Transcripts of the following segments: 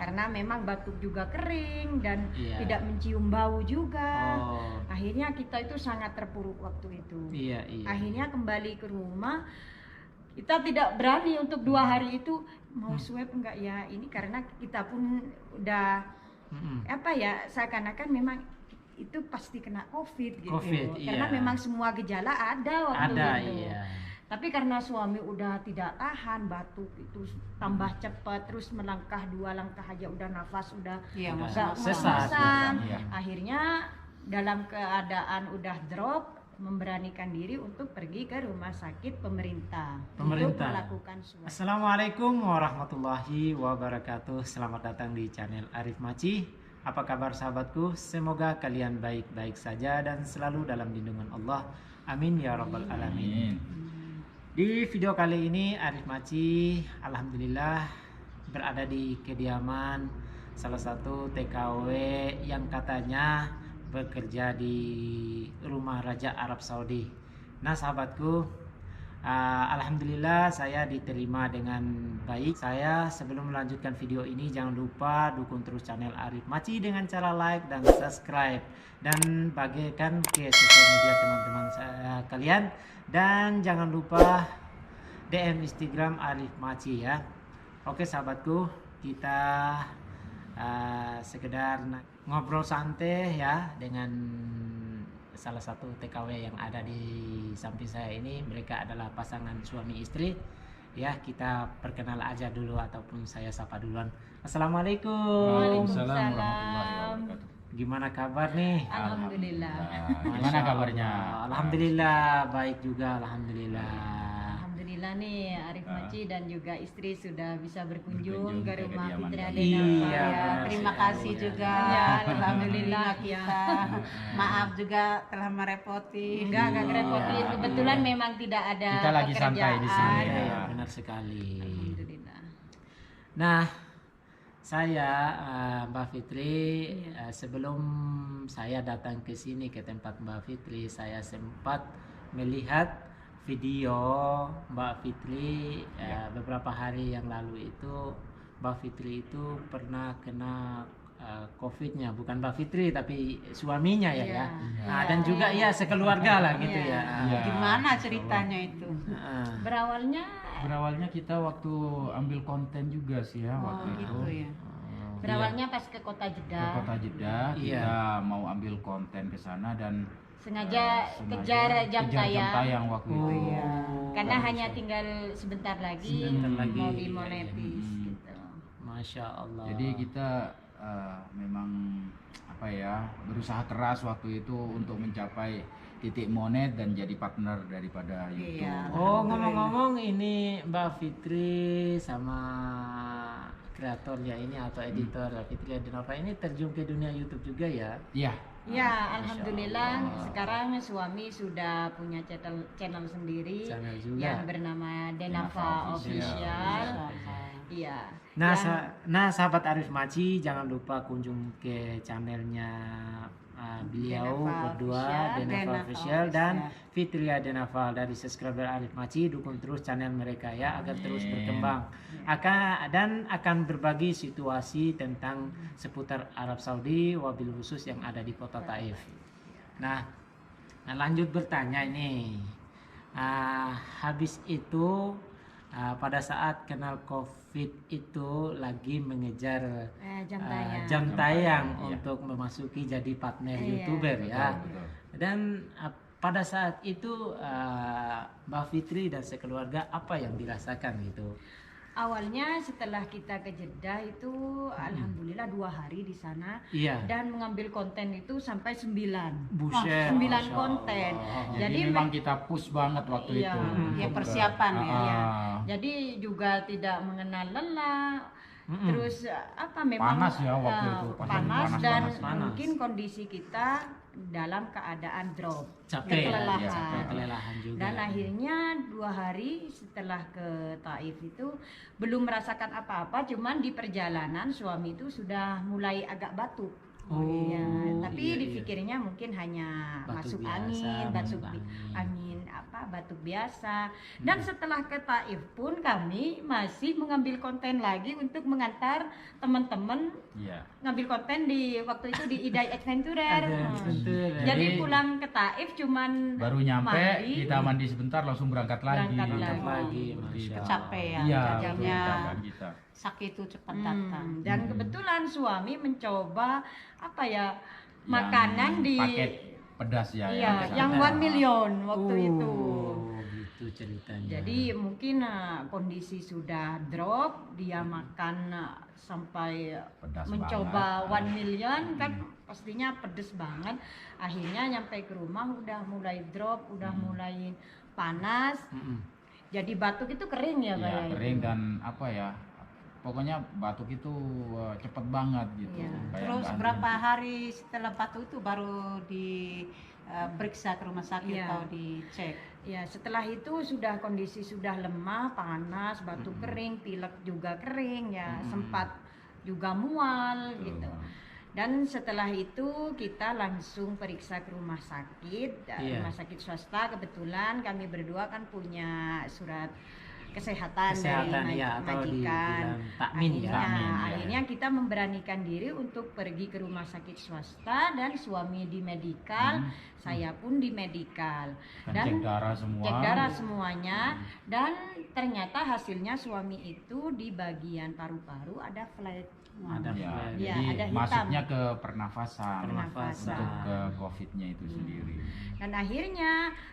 karena memang batuk juga kering dan tidak mencium bau juga. Akhirnya kita itu sangat terpuruk waktu itu. Akhirnya kembali ke rumah, kita tidak berani untuk 2 hari itu mau swab enggak ya, ini karena kita pun udah seakan-akan memang itu pasti kena COVID gitu. Karena memang semua gejala ada waktu itu. Tapi karena suami udah tidak tahan, batuk itu tambah cepat, terus melangkah 2 langkah aja udah nafas udah agak ngos-ngosan. Akhirnya dalam keadaan udah drop, memberanikan diri untuk pergi ke rumah sakit pemerintah untuk melakukan swab. Assalamualaikum warahmatullahi wabarakatuh. Selamat datang di channel Arif Maci. Apa kabar sahabatku? Semoga kalian baik-baik saja dan selalu dalam lindungan Allah. Amin ya rabbal alamin. Di video kali ini Arif Maci alhamdulillah berada di kediaman salah satu TKW yang katanya bekerja di rumah Raja Arab Saudi. Nah sahabatku, alhamdulillah saya diterima dengan baik. Saya sebelum melanjutkan video ini jangan lupa dukung terus channel Arif Maci dengan cara like dan subscribe, dan bagikan ke sosial media teman-teman saya kalian, dan jangan lupa DM Instagram Arif Maci ya. Oke sahabatku, kita sekedar ngobrol santai ya dengan salah satu TKW yang ada di samping saya ini. Mereka adalah pasangan suami istri ya. Kita perkenal aja dulu ataupun saya sapa duluan. Assalamualaikum. Waalaikumsalam warahmatullahi wabarakatuh. Gimana kabar nih? Alhamdulillah. Gimana kabarnya? Alhamdulillah baik juga, alhamdulillah. Alhamdulillah nih Arif Maci dan juga istri sudah bisa berkunjung ke rumah kediaman Fitri kami. Adena. Terima kasih juga. Ya, alhamdulillah kita. Maaf juga telah merepoti. Enggak ngerepotin. Kebetulan memang tidak ada Kita lagi santai di sini. Ya, benar sekali. Alhamdulillah. Nah, saya Mbak Fitri, sebelum saya datang ke sini ke tempat Mbak Fitri, saya sempat melihat video Mbak Fitri beberapa hari yang lalu itu. Mbak Fitri itu pernah kena COVID-nya, bukan Mbak Fitri tapi suaminya ya. Nah, dan juga ya sekeluarga lah gitu ya. Gimana ceritanya itu? Berawalnya kita waktu ambil konten juga sih ya waktu itu. Ya. Berawalnya pas ke Kota Jeddah. Ke Kota Jeddah kita mau ambil konten ke sana dan sengaja kejar jam tayang waktu itu. Karena hanya tinggal sebentar lagi mau dimonetis gitu. Masya Allah. Jadi kita memang berusaha keras waktu itu untuk mencapai titik monet dan jadi partner daripada YouTube. Oh, ngomong-ngomong ini Mbak Fitri sama kreatornya ini atau editor Fitri Adena ini terjun ke dunia YouTube juga ya? Iya. Ya, alhamdulillah sekarang suami sudah punya channel sendiri yang bernama Denava Official. Iya. Nah, sahabat Arif Maci jangan lupa kunjung ke channelnya beliau berdua, Denava Official dan Fitri Adena. Dari subscriber Arif Maci, dukung terus channel mereka ya agar terus berkembang. Akan berbagi situasi tentang seputar Arab Saudi, wabil khusus yang ada di kota Taif. Nah, lanjut bertanya ini. Habis itu pada saat kenal COVID itu lagi mengejar jam tayang untuk memasuki jadi partner YouTuber ya. Betul. Dan pada saat itu Mbak Fitri dan sekeluarga apa yang dirasakan gitu? Awalnya setelah kita ke Jeddah itu alhamdulillah 2 hari di sana dan mengambil konten itu sampai 9. Buset, 9 konten. Jadi memang kita push banget waktu itu. Ya persiapan ya. Jadi juga tidak mengenal lelah. Terus memang panas ya waktu itu. Panas dan mungkin kondisi kita dalam keadaan drop, kelelahan juga. Dan akhirnya 2 hari setelah ke Taif itu belum merasakan apa-apa, cuman di perjalanan suami itu sudah mulai agak batuk. Iya, tapi iya, iya. dipikirnya mungkin hanya Batuk masuk biasa, angin, masuk batuk angin. angin apa batuk biasa. Dan setelah ke Taif pun kami masih mengambil konten lagi untuk mengantar teman-teman Iya. ngambil konten di waktu itu di Idai Adventurer. Ada betul. Jadi pulang ke Taif cuman Baru nyampe, mandi. kita mandi sebentar langsung berangkat lagi. Berangkat lagi, Seperti Masya itu. Allah. Kecapean, Iya, jadinya betul, kita. sakit itu cepat datang. Dan kebetulan suami mencoba apa ya Yang makanan di paket pedas ya. iya, yang sana. 1 million waktu itu. Gitu ceritanya. Jadi mungkin kondisi sudah drop, dia makan sampai Pedas mencoba banget. 1 million kan pastinya pedes banget. Akhirnya nyampe ke rumah udah mulai drop, udah mulai panas. Mm-mm. Jadi batuk itu kering ya, Pak? Iya, ya? kering dan apa ya? Pokoknya batuk itu cepet banget gitu. Iya. Kayak Terus nggak berapa henti-henti. hari setelah batuk itu baru diperiksa ke rumah sakit Iya. atau dicek? Ya, setelah itu sudah kondisi sudah lemah, panas, batuk kering, pilek juga kering ya, sempat juga mual Betul. gitu. Dan setelah itu kita langsung periksa ke rumah sakit, Iya. rumah sakit swasta. Kebetulan kami berdua kan punya surat kesehatan dari ya, atau majikan. dibilang takmin ya. Takmin, ya. Akhirnya kita memberanikan diri untuk pergi ke rumah sakit swasta dan suami di medikal, saya pun di medikal. Kan Dan cek darah semua. cek darah semuanya dan ternyata hasilnya suami itu di bagian paru-paru ada flat. Ada Ya, flag. Iya, jadi ada hitam. masuknya ke pernafasan, Pernafasan. untuk ke COVID-nya itu sendiri. Dan akhirnya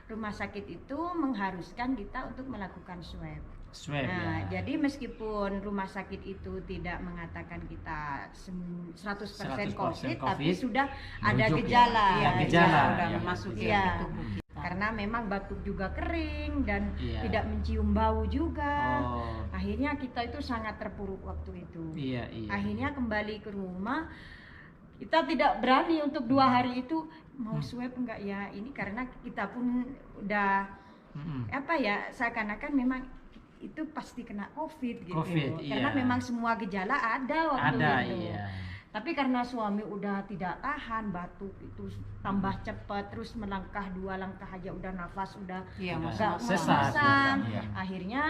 rumah sakit itu mengharuskan kita untuk melakukan swab. Swab Nah, ya. jadi meskipun rumah sakit itu tidak mengatakan kita 100% COVID, 100% tapi COVID, sudah ada merujuk ya. gejala. Iya, Ya, gejala. Sudah Iya, memasuki iya. ke tubuh kita. Karena memang batuk juga kering dan Iya. tidak mencium bau juga. Oh, Akhirnya kita itu sangat terpuruk waktu itu. iya iya. Akhirnya kembali ke rumah, kita tidak berani untuk 2 hari itu mau swab enggak ya ini karena kita pun udah Mm-mm. apa ya seakan-akan memang itu pasti kena COVID gitu. COVID, Karena iya. memang semua gejala ada waktu Ada itu. iya. Tapi karena suami udah tidak tahan batuk itu tambah cepat terus melangkah 2 langkah aja udah nafas udah Iya, Udah nggak sesak, ngos-ngosan. iya. Akhirnya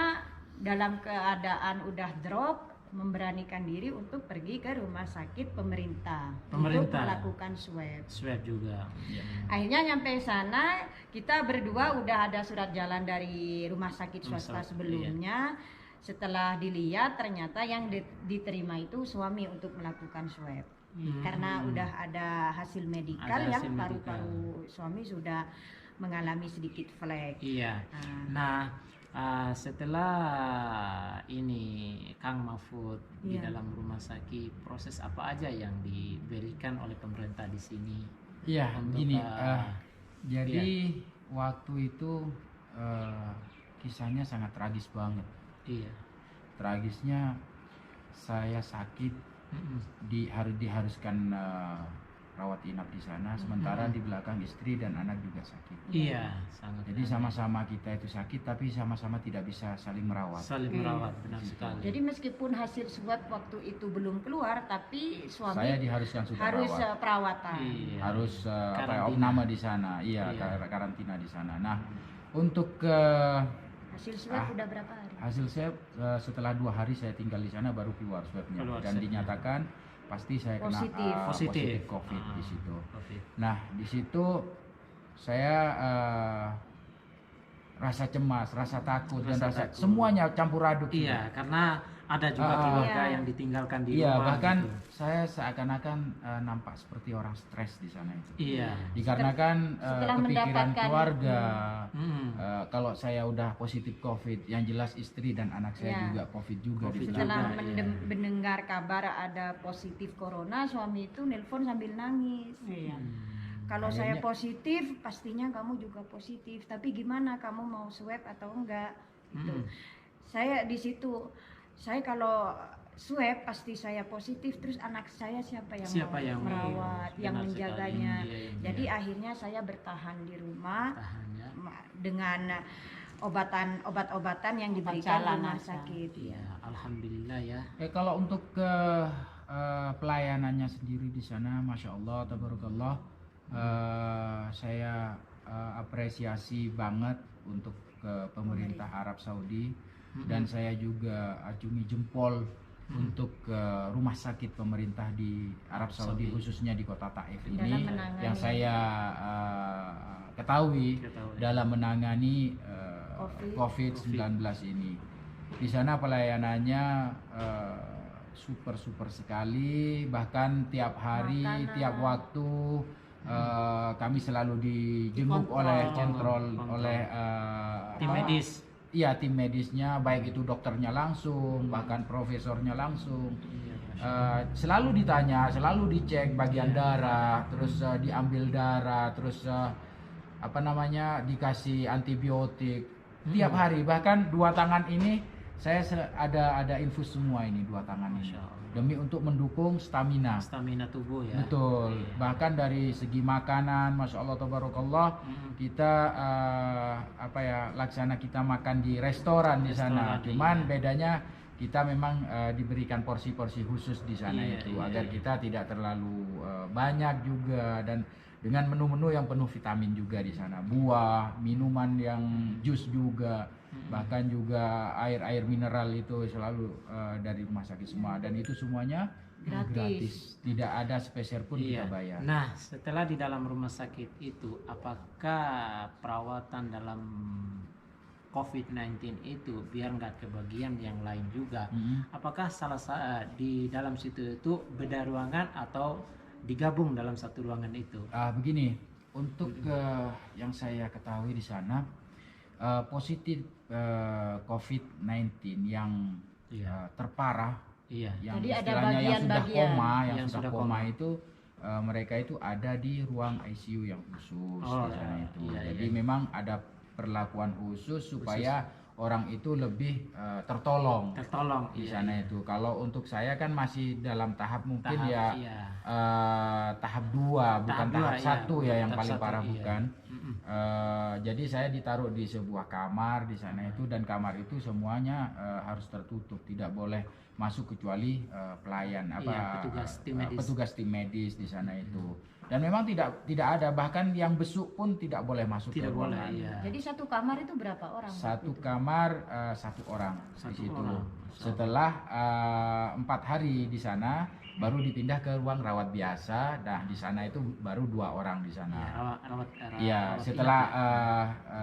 dalam keadaan udah drop memberanikan diri untuk pergi ke rumah sakit pemerintah untuk Pemerintah. melakukan swab. Swab juga. Iya. Akhirnya nyampe sana kita berdua udah ada surat jalan dari rumah sakit swasta sebelumnya. Setelah dilihat ternyata yang diterima itu suami untuk melakukan swab. Karena udah ada hasil medikal Ada yang hasil paru-paru suami sudah mengalami sedikit flek. Iya. Nah, Nah, setelah ini Kang Mahfud di Iya. dalam rumah sakit, proses apa aja yang diberikan oleh pemerintah di sini? Iya, Untuk, gini. iya. Jadi waktu itu kisahnya sangat tragis banget. Iya. Tragisnya saya sakit Mm-mm. diharuskan rawat inap di sana, sementara di belakang istri dan anak juga sakit. Iya, sangat. Jadi sama-sama kita itu sakit, tapi sama-sama tidak bisa saling merawat. saling merawat, benar sekali. jadi meskipun hasil swab waktu itu belum keluar, tapi Saya suami diharuskan sudah harus rawat. perawatan. Iya. Harus apa ya, Karantina. opname di sana, iya, Iya. karantina di sana. Nah, untuk Hasil swab udah berapa hari? hasil swab setelah 2 hari saya tinggal di sana baru keluar swabnya Keluar dan swabnya. dinyatakan pasti saya kena Positif. Positif. COVID di situ. Covid. Nah, di situ saya rasa cemas, rasa takut dan Rasa rasa takut. semuanya campur aduk. Iya, karena ada juga keluarga Iya. yang ditinggalkan di Iya, rumah. bahkan gitu. saya seakan-akan nampak seperti orang stres di sana itu. Iya. Dikarenakan Setelah kepikiran mendapatkan- keluarga. Mm. Kalau saya udah positif COVID, yang jelas istri dan anak saya Iya. juga COVID juga COVID di juga. Setelah belakang. iya. mendengar kabar ada positif corona, suami itu nelpon sambil nangis. Iya. Kalau saya Akhirnya- positif, pastinya kamu juga positif. Tapi gimana kamu mau swab atau enggak? Gitu. Mm. Saya di situ, saya kalau swab pasti saya positif. Terus anak saya siapa Siapa mau yang merawat, yang benar menjaganya? sekali. Iya, iya. Jadi akhirnya saya bertahan di rumah Tahannya. dengan obat-obatan yang Obat diberikan jalan rumah aja. sakit. Iya, alhamdulillah ya. Kalau untuk ke pelayanannya sendiri di sana, masya Allah, tabarakallah, saya apresiasi banget untuk pemerintah Arab Saudi, dan saya juga acungi jempol untuk rumah sakit pemerintah di Arab Saudi, khususnya di kota Taif ini, yang saya ketahui dalam menangani COVID-19 ini. Di sana pelayanannya super sekali, bahkan tiap hari, tiap waktu kami selalu dijenguk oleh kontrol oleh tim medis. Iya, tim medisnya, baik itu dokternya langsung, bahkan profesornya langsung. Selalu ditanya, selalu dicek bagian darah, terus diambil darah, terus dikasih antibiotik tiap hari. Bahkan 2 tangan ini saya ada infus semua ini, 2 tangan ini, demi untuk mendukung stamina tubuh ya. Betul. Bahkan dari segi makanan, masya Allah tabarakallah, kita laksana kita makan di restoran di sana. Cuman bedanya kita memang diberikan porsi-porsi khusus di sana agar kita tidak terlalu banyak juga, dan dengan menu-menu yang penuh vitamin juga di sana, buah, minuman yang jus juga, bahkan juga air mineral itu selalu dari rumah sakit semua, dan itu semuanya gratis. Tidak ada sepeser pun kita bayar. Nah, setelah di dalam rumah sakit itu, apakah perawatan dalam COVID-19 itu biar nggak kebagian yang lain juga? Apakah di dalam situ itu beda ruangan atau digabung dalam satu ruangan itu? Begini, untuk yang saya ketahui di sana, positif COVID-19 yang terparah, yang jadi istilahnya yang sudah koma, sudah koma itu mereka itu ada di ruang ICU yang khusus di sana itu. Jadi memang ada perlakuan khusus supaya orang itu lebih tertolong di sana itu. Kalau untuk saya kan masih dalam tahap mungkin tahap 2, bukan tahap 1 ya, yang paling parah bukan. Jadi saya ditaruh di sebuah kamar di sana itu, dan kamar itu semuanya harus tertutup, tidak boleh masuk kecuali pelayan petugas tim medis di sana itu. Dan memang tidak ada, bahkan yang besuk pun tidak boleh masuk ke ruangan. Jadi satu kamar itu berapa orang? Satu kamar 1 orang di situ. Setelah 4 hari di sana, baru dipindah ke ruang rawat biasa. Nah, di sana itu baru 2 orang di sana. Iya, setelah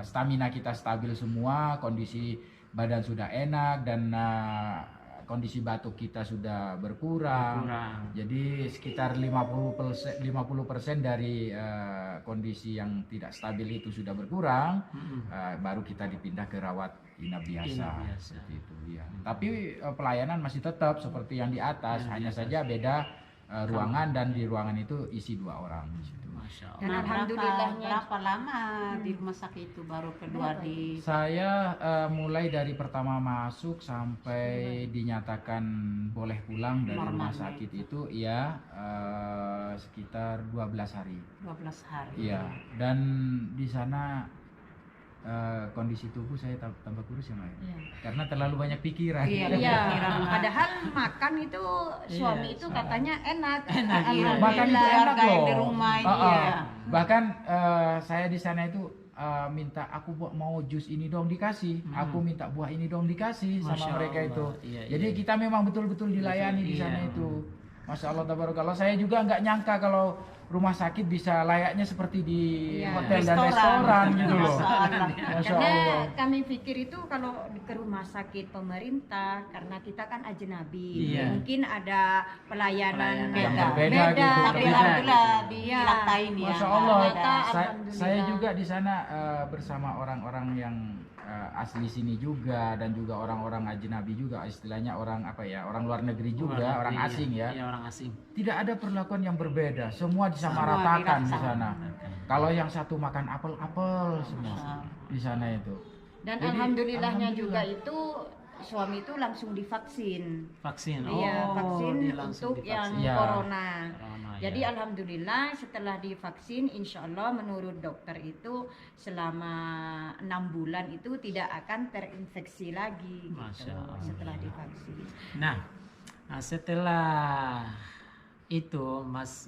stamina kita stabil semua, kondisi badan sudah enak, dan kondisi batuk kita sudah berkurang. Jadi sekitar 50% dari kondisi yang tidak stabil itu sudah berkurang, baru kita dipindah ke rawat inap biasa. Seperti itu ya. Tapi pelayanan masih tetap seperti yang di atas, hanya saja beda ruangan, dan di ruangan itu isi 2 orang di situ. Dan alhamdulillahnya berapa lama di rumah sakit itu baru kedua di? Saya mulai dari pertama masuk sampai dinyatakan boleh pulang dari rumah sakit itu sekitar 12 hari. 12 hari. Iya, dan di sana kondisi tubuh saya tambah kurus ya, Maya? Karena terlalu banyak pikiran. Padahal makan itu suami itu katanya enak. Bahkan itu enak loh. Di rumah Bahkan saya di sana itu minta, aku mau jus ini dong dikasih, aku minta buah ini dong dikasih sama mereka itu. Jadi kita memang betul-betul dilayani di sana itu. Masya Allah tabarakallah. Saya juga nggak nyangka kalau rumah sakit bisa layaknya seperti di hotel dan restoran gitu loh. Karena kami pikir itu kalau ke rumah sakit pemerintah, karena kita kan ajnabi, mungkin ada pelayanan yang berbeda gitu. Tapi alhamdulillah dilatain ya. Masya Allah. Saya juga di sana bersama orang-orang yang asli sini juga, dan juga orang-orang ajnabi juga, istilahnya orang luar negeri juga, orang asing ya. Orang asing. Tidak ada perlakuan yang berbeda, semua disamaratakan di sana. Kalau yang satu makan apel semua di sana itu. Dan jadi, alhamdulillahnya juga itu suami itu langsung divaksin. Vaksin untuk yang corona. Jadi alhamdulillah setelah divaksin, insya Allah menurut dokter itu selama 6 bulan itu tidak akan terinfeksi lagi gitu, setelah divaksin. Nah, Nah, setelah itu Mas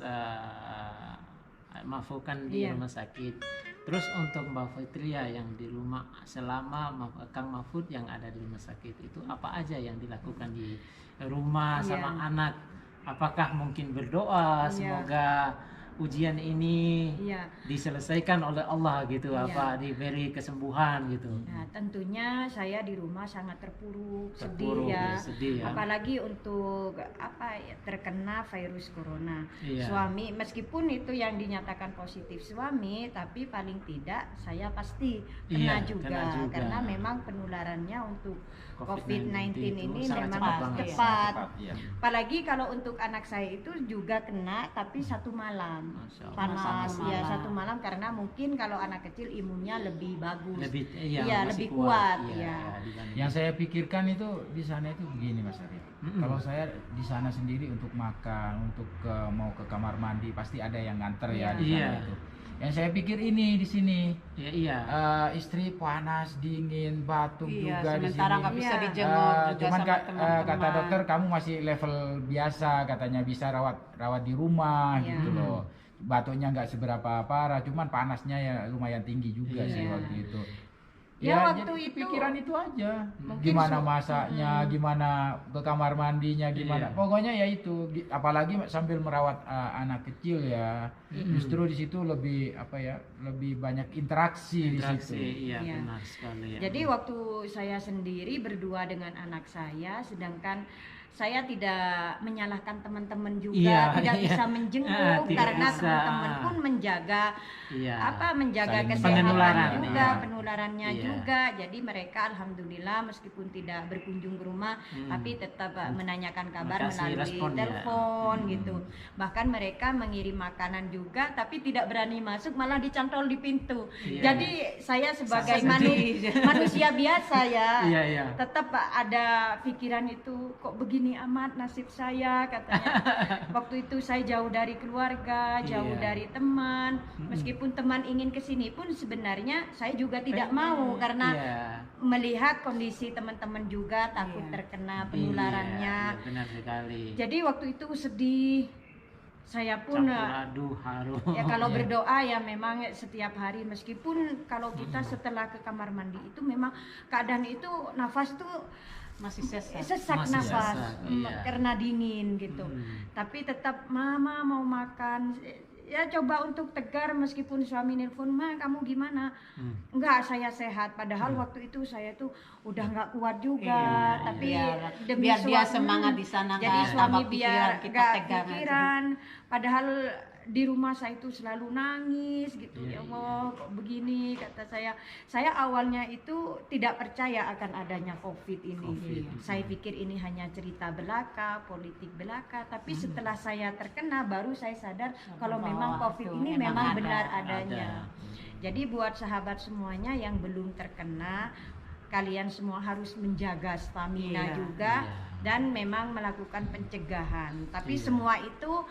Mahfud kan di rumah sakit. Terus untuk Mbak Fitria yang di rumah selama Kang Mahfud yang ada di rumah sakit itu apa aja yang dilakukan di rumah sama anak? Apakah mungkin berdoa semoga ujian ini diselesaikan oleh Allah gitu, apa diberi kesembuhan gitu? Nah, tentunya saya di rumah sangat terpuruk, sedih ya. Apalagi untuk terkena virus corona. Suami meskipun itu yang dinyatakan positif suami, tapi paling tidak saya pasti kena juga karena memang penularannya untuk COVID-19 ini memang cepat. Apalagi kalau untuk anak saya itu juga kena tapi satu malam. Panas ya, satu malam karena mungkin kalau anak kecil imunnya lebih bagus, lebih kuat. Yang saya pikirkan itu di sana itu begini Mas Arif. Kalau saya di sana sendiri untuk makan, untuk mau ke kamar mandi pasti ada yang nganter ya di sana itu. Yang saya pikir ini di sini, istri panas, dingin, batuk juga di sini. Sementara nggak bisa dijenguk juga cuman sama teman-teman. kata dokter kamu masih level biasa, katanya bisa rawat di rumah gitu loh. Batuknya nggak seberapa parah, cuman panasnya ya lumayan tinggi juga sih waktu itu. Ya waktu jadi itu pikiran itu aja. Gimana masaknya, gimana ke kamar mandinya, gimana. Pokoknya ya itu. Apalagi sambil merawat anak kecil ya. Justru di situ lebih lebih banyak interaksi di situ. Iya, benar sekali ya. Jadi waktu saya sendiri berdua dengan anak saya, sedangkan saya tidak menyalahkan teman-teman juga, tidak bisa menjenguk karena teman-teman pun menjaga menjaga kesehatan juga, penularannya juga. Jadi mereka alhamdulillah meskipun tidak berkunjung ke rumah tapi tetap menanyakan kabar melalui telepon gitu. Bahkan mereka mengirim makanan juga tapi tidak berani masuk, malah dicantol di pintu. Jadi saya sebagai manusia biasa tetap ada pikiran itu, kok begini amat nasib saya katanya. Waktu itu saya jauh dari keluarga, jauh dari teman. Meskipun teman ingin kesini pun sebenarnya saya juga tidak mau karena melihat kondisi teman-teman juga takut terkena penularannya. Benar sekali. Jadi waktu itu sedih. Saya pun kalau berdoa ya memang setiap hari, meskipun kalau kita setelah ke kamar mandi itu memang keadaan itu nafas tuh masih sesak nafas karena dingin gitu. Tapi tetap mama mau makan, ya coba untuk tegar meskipun suami nelpon, "Ma, kamu gimana?" Enggak, saya sehat. Padahal waktu itu saya tuh udah nggak kuat juga, tapi demi biar suami, dia semangat di sana, jadi suami biar kita nggak tegang pikiran. Padahal di rumah saya itu selalu nangis gitu. Ya Allah, kok begini, kata saya. Saya awalnya itu tidak percaya akan adanya COVID ini. Saya pikir ini hanya cerita belaka, politik belaka. Tapi setelah saya terkena baru saya sadar kalau memang COVID ini memang benar adanya. Jadi buat sahabat semuanya yang belum terkena, kalian semua harus menjaga stamina juga dan memang melakukan pencegahan. Tapi semua itu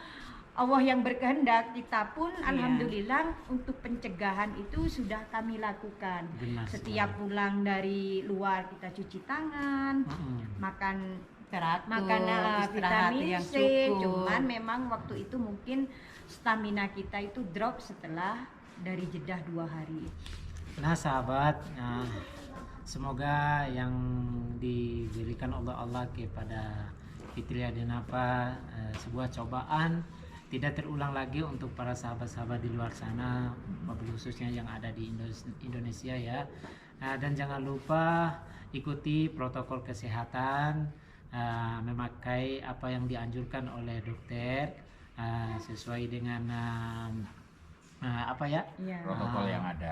Allah yang berkehendak. Kita pun alhamdulillah untuk pencegahan itu sudah kami lakukan. Setiap pulang dari luar kita cuci tangan, makan vitamin C. Cuman memang waktu itu mungkin stamina kita itu drop setelah dari jeda 2 hari. Nah sahabat, semoga yang diberikan oleh Allah kepada Fitria Denafa sebuah cobaan tidak terulang lagi untuk para sahabat-sahabat di luar sana, khususnya yang ada di Indonesia ya. Dan jangan lupa ikuti protokol kesehatan, memakai apa yang dianjurkan oleh dokter sesuai dengan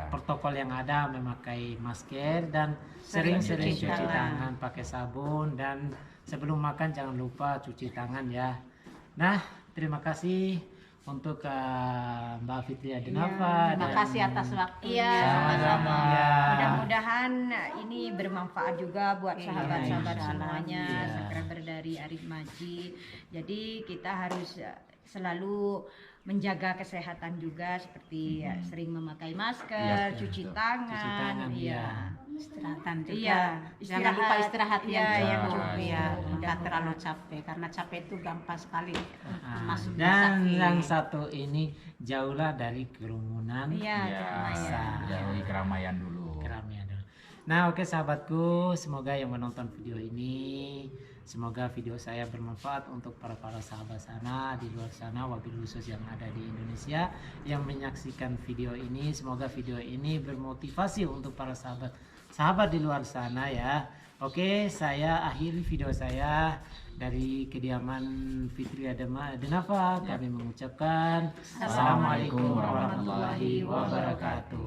protokol yang ada, memakai masker dan sering-sering cuci tangan pakai sabun, dan sebelum makan jangan lupa cuci tangan ya. Nah, terima kasih untuk Mbak Fitria Denafa. Terima kasih atas waktunya. Sama-sama. Mudah-mudahan ini bermanfaat juga buat sahabat-sahabat semuanya, subscriber dari Arif Maji. Jadi kita harus selalu menjaga kesehatan juga, seperti sering memakai masker, cuci tangan. Istirahatan juga. Iya, Jangan lupa istirahat Iya, yang yang cukup cukup. ya, Jangan nggak terlalu capek karena capek itu gampang sekali masuk Dan sakit. yang satu ini jauhlah dari kerumunan. Iya, Ya, keramaian. jauhi keramaian dulu. Keramaian dulu. Nah, oke sahabatku, semoga yang menonton video ini, semoga video saya bermanfaat untuk para sahabat sana di luar sana, wabil khusus yang ada di Indonesia yang menyaksikan video ini. Semoga video ini bermotivasi untuk para sahabat di luar sana ya. Oke, saya akhiri video saya dari kediaman Fitria Denafa. Kami mengucapkan Assalamualaikum warahmatullahi wabarakatuh.